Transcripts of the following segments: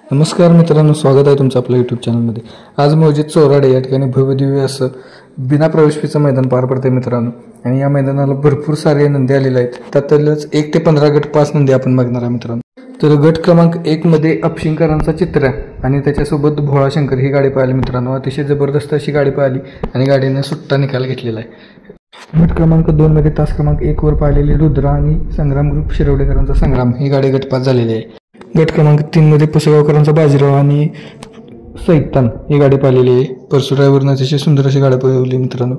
नमस्कार मित्रांनो, स्वागत आहे तुमचं आपल्या यूट्यूब चॅनलमध्ये. आज मोजित चोराडे या ठिकाणी भव्यदिव्य असं बिना प्रवेश फीचं मैदान पार पडते मित्रांनो. आणि या मैदानाला भरपूर सारे नंदी आलेले आहेत. त्यातलंच 1 ते 15 गट 5 नंदी आपण बघणार आहे मित्रांनो. तर गट क्रमांक 1 मध्ये अपशिंकरांचा चित्र्या आणि त्याच्यासोबत भोळा शंकर ही गाडी पाहिली मित्रांनो. अतिशय जबरदस्त अशी गाडी पाहिली आणि गाडीने सुट्टा निकाल घेतलेला आहे. गट क्रमांक 2 मध्ये तास क्रमांक 1 वर पाहिलेली रुद्रा आणि संग्राम ग्रुप शिरवडेकरांचा संग्राम ही गाडी गटपास झालेली आहे. गट क्रमांक 3 मध्ये पुसेगावकरांचा बाजीराव आणि सैतान ही गाडी पाहिलेली आहे. परसू ड्रायव्हरनं अतिशय सुंदर अशी गाडी पळवली मित्रांनो.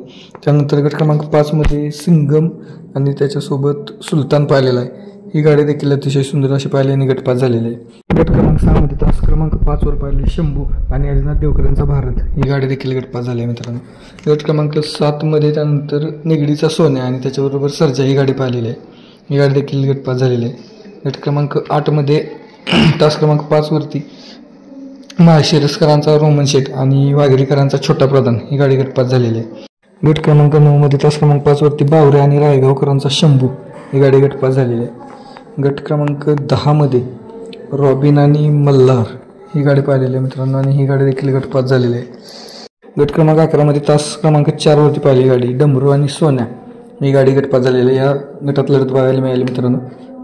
त्यानंतर गट क्रमांक 5 मध्ये सिंगम आणि त्याच्यासोबत सुलतान पाहिलेला आहे. ही गाडी देखील अतिशय सुंदर अशी पाहिली आणि गटपास झालेली आहे. गट क्रमांक 6 मध्ये तास क्रमांक 5 वर पाहिली शंभू आणि अजनाथ देवकरांचा भारत ही गाडी देखील गटपास झाली आहे मित्रांनो. गट क्रमांक 7 मध्ये त्यानंतर निगडीचा सोन्या आणि त्याच्याबरोबर सर्जा ही गाडी पाहिलेली आहे. ही गाडी देखील गटपास झालेली आहे. गट क्रमांक 8 मध्ये तास क्रमांक 5 वरती माळशिरसकरांचा रोमन शेठ आणि वाघेरीकरांचा छोटा प्रधान ही गाडी गटपास झालेली आहे. गट क्रमांक 9 मध्ये तास क्रमांक 5 वरती बावरे आणि रायगावकरांचा शंभू ही गाडी गटपास झालेली आहे. गट क्रमांक 10 मध्ये रॉबिन आणि मल्हार ही गाडी पाहिलेली आहे मित्रांनो आणि ही गाडी देखील गटपास झालेली आहे. गट क्रमांक 11 मध्ये तास क्रमांक 4 वरती पाहिली गाडी डमरू आणि सोन्या ही गाडी गटपास झालेली आहे. या गटात लढत बघायला मिळाली मित्रांनो.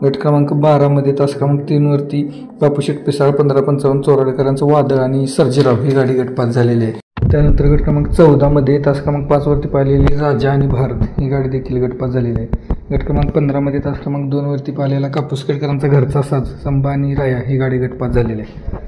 गट क्रमांक 12 मध्ये तास क्रमांक 3 वरती बापूशेठ पिसाळ 1555 चोराडेकरांचं वादळ आणि सर्जेराव ही गाडी गटपास झालेली आहे. त्यानंतर गट क्रमांक 14 मध्ये तास क्रमांक 5 वरती पाहिलेली राजा आणि भारत ही गाडी देखील गटपास झालेली आहे. गट क्रमांक 15 मध्ये तास क्रमांक 2 वरती पाहिलेला कापूसखेडकरांचा घरचा साज संभा आणि राया ही गाडी गटपास झालेली आहे.